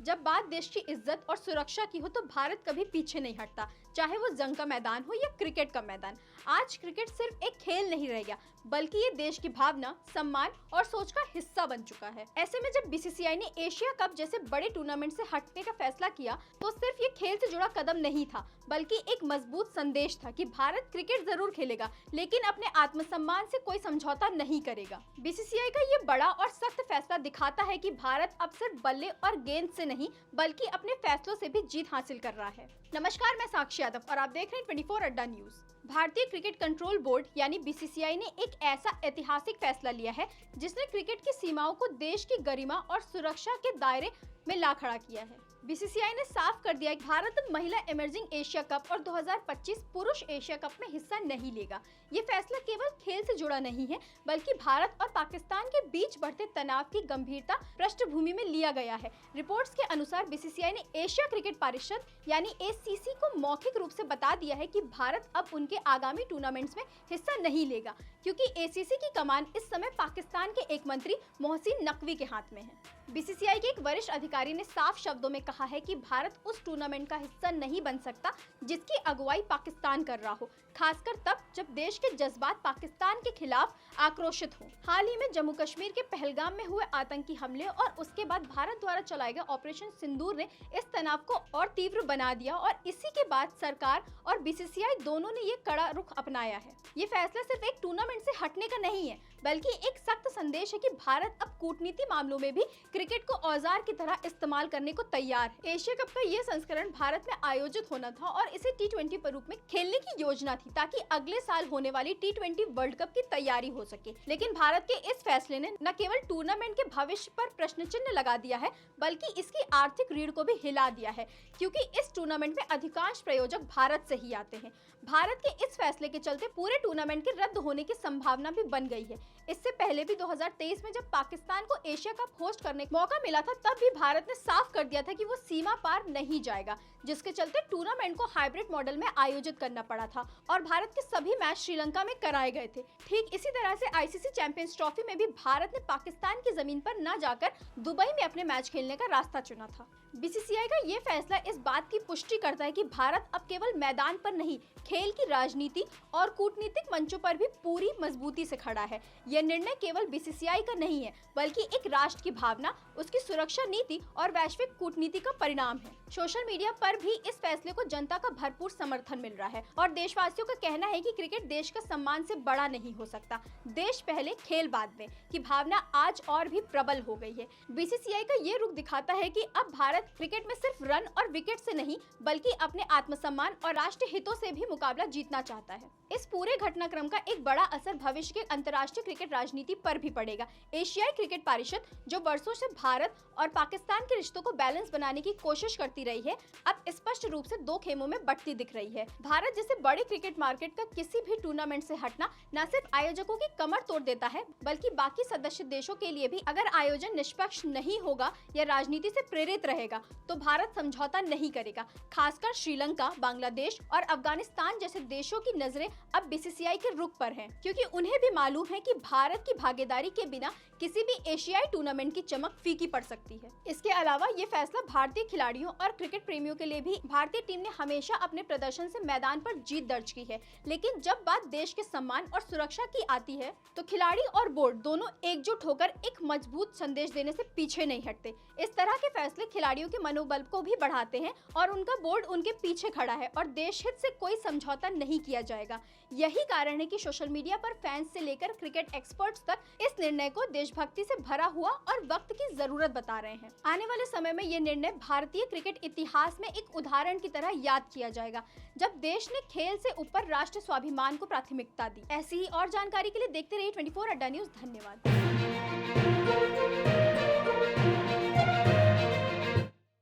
जब बात देश की इज्जत और सुरक्षा की हो तो भारत कभी पीछे नहीं हटता, चाहे वो जंग का मैदान हो या क्रिकेट का मैदान। आज क्रिकेट सिर्फ एक खेल नहीं रह गया, बल्कि ये देश की भावना, सम्मान और सोच का हिस्सा बन चुका है। ऐसे में जब बीसीसीआई ने एशिया कप जैसे बड़े टूर्नामेंट से हटने का फैसला किया, तो सिर्फ ये खेल से जुड़ा कदम नहीं था, बल्कि एक मजबूत संदेश था कि भारत क्रिकेट जरूर खेलेगा, लेकिन अपने आत्मसम्मान से कोई समझौता नहीं करेगा। बीसीसीआई का ये बड़ा और सख्त फैसला दिखाता है कि भारत अब सिर्फ बल्ले और गेंद से नहीं, बल्कि अपने फैसलों से भी जीत हासिल कर रहा है। नमस्कार, मैं साक्षी यादव और आप देख रहे हैं 24 अड्डा न्यूज। भारतीय क्रिकेट कंट्रोल बोर्ड यानी बीसीसीआई ने एक ऐसा ऐतिहासिक फैसला लिया है जिसने क्रिकेट की सीमाओं को देश की गरिमा और सुरक्षा के दायरे में ला खड़ा किया है। बीसीसीआई ने साफ कर दिया कि भारत महिला इमर्जिंग एशिया कप और 2025 पुरुष एशिया कप में हिस्सा नहीं लेगा। ये फैसला केवल खेल से जुड़ा नहीं है, बल्कि भारत और पाकिस्तान के बीच बढ़ते तनाव की गंभीरता पृष्ठभूमि में लिया गया है। रिपोर्ट्स के अनुसार बीसीसीआई ने एशिया क्रिकेट परिषद यानी एसीसी को मौखिक रूप से बता दिया है कि भारत अब उनके आगामी टूर्नामेंट्स में हिस्सा नहीं लेगा, क्योंकि एसीसी की कमान इस समय पाकिस्तान के एक मंत्री मोहसिन नकवी के हाथ में है। बीसीसीआई के एक वरिष्ठ अधिकारी ने साफ शब्दों में कहा है कि भारत उस टूर्नामेंट का हिस्सा नहीं बन सकता जिसकी अगुवाई पाकिस्तान कर रहा हो, खासकर तब जब देश के जज्बात पाकिस्तान के खिलाफ आक्रोशित हो। हाल ही में जम्मू कश्मीर के पहलगाम में हुए आतंकी हमले और उसके बाद भारत द्वारा चलाए गए ऑपरेशन सिंदूर ने इस तनाव को और तीव्र बना दिया और इसी के बाद सरकार और बीसीसीआई दोनों ने ये कड़ा रुख अपनाया है। ये फैसला सिर्फ एक टूर्नामेंट से हटने का नहीं है, बल्कि एक सख्त संदेश है कि भारत अब कूटनीति मामलों में भी क्रिकेट को औजार की तरह इस्तेमाल करने को तैयार है। एशिया कप का ये संस्करण भारत में आयोजित होना था और इसे T20 रूप में खेलने की योजना थी, ताकि अगले साल होने वाली T20 वर्ल्ड कप की तैयारी हो सके। लेकिन भारत के इस फैसले ने न केवल टूर्नामेंट के भविष्य पर प्रश्न चिन्ह लगा दिया है, बल्कि इसकी आर्थिक रीढ़ को भी हिला दिया है, क्योंकि इस टूर्नामेंट में अधिकांश प्रायोजक भारत से ही आते हैं। भारत के इस फैसले के चलते पूरे टूर्नामेंट के रद्द होने की संभावना भी बन गई है। इससे पहले भी 2023 में जब पाकिस्तान को एशिया कप होस्ट करने का मौका मिला था, तब भी भारत ने साफ कर दिया था कि वो सीमा पार नहीं जाएगा, जिसके चलते टूर्नामेंट को हाइब्रिड मॉडल में आयोजित करना पड़ा था और भारत के सभी मैच श्रीलंका में कराए गए थे। ठीक इसी तरह से आईसीसी चैंपियंस ट्रॉफी में भी भारत ने पाकिस्तान की जमीन पर न जाकर दुबई में अपने मैच खेलने का रास्ता चुना था। बीसीसीआई का ये फैसला इस बात की पुष्टि करता है कि भारत अब केवल मैदान पर नहीं, खेल की राजनीति और कूटनीतिक मंचों पर भी पूरी मजबूती से खड़ा है। यह निर्णय केवल बीसीसीआई का नहीं है, बल्कि एक राष्ट्र की भावना, उसकी सुरक्षा नीति और वैश्विक कूटनीति का परिणाम है। सोशल मीडिया पर भी इस फैसले को जनता का भरपूर समर्थन मिल रहा है और देशवासियों का कहना है कि क्रिकेट देश का सम्मान से बड़ा नहीं हो सकता। देश पहले, खेल बाद में की भावना आज और भी प्रबल हो गई है। बीसीसीआई का ये रुख दिखाता है कि अब भारत क्रिकेट में सिर्फ रन और विकेट से नहीं, बल्कि अपने आत्मसम्मान और राष्ट्रीय हितों से भी मुकाबला जीतना चाहता है। इस पूरे घटनाक्रम का एक बड़ा असर भविष्य के अंतर्राष्ट्रीय क्रिकेट राजनीति पर भी पड़ेगा। एशियाई क्रिकेट परिषद, जो वर्षों से भारत और पाकिस्तान के रिश्तों को बैलेंस बनाने की कोशिश करती रही है, अब स्पष्ट रूप से दो खेमों में बंटती दिख रही है। भारत जैसे बड़े क्रिकेट मार्केट का किसी भी टूर्नामेंट से हटना न सिर्फ आयोजकों की कमर तोड़ देता है, बल्कि बाकी सदस्य देशों के लिए भी। अगर आयोजन निष्पक्ष नहीं होगा या राजनीति से प्रेरित रहेगा, तो भारत समझौता नहीं करेगा। खासकर श्रीलंका, बांग्लादेश और अफगानिस्तान जैसे देशों की नजरें अब बीसीसीआई के रुख पर हैं, क्योंकि उन्हें भी मालूम है कि भारत की भागीदारी के बिना किसी भी एशियाई टूर्नामेंट की चमक फीकी पड़ सकती है। इसके अलावा ये फैसला भारतीय खिलाड़ियों और क्रिकेट प्रेमियों के लिए भी। भारतीय टीम ने हमेशा अपने प्रदर्शन से मैदान पर जीत दर्ज की है, लेकिन जब बात देश के सम्मान और सुरक्षा की आती है, तो खिलाड़ी और बोर्ड दोनों एकजुट होकर एक मजबूत संदेश देने से पीछे नहीं हटते। इस तरह के फैसले खिलाड़ियों के मनोबल को भी बढ़ाते हैं और उनका बोर्ड उनके पीछे खड़ा है और देश हित से कोई समझौता नहीं किया जाएगा। यही कारण है कि सोशल मीडिया पर फैंस से लेकर क्रिकेट एक्सपर्ट्स तक इस निर्णय को देशभक्ति से भरा हुआ और वक्त की जरूरत बता रहे हैं। आने वाले समय में ये निर्णय भारतीय क्रिकेट इतिहास में एक उदाहरण की तरह याद किया जाएगा, जब देश ने खेल से ऊपर राष्ट्र स्वाभिमान को प्राथमिकता दी। ऐसी ही और जानकारी के लिए देखते रहिए 24 अड्डा न्यूज। धन्यवाद।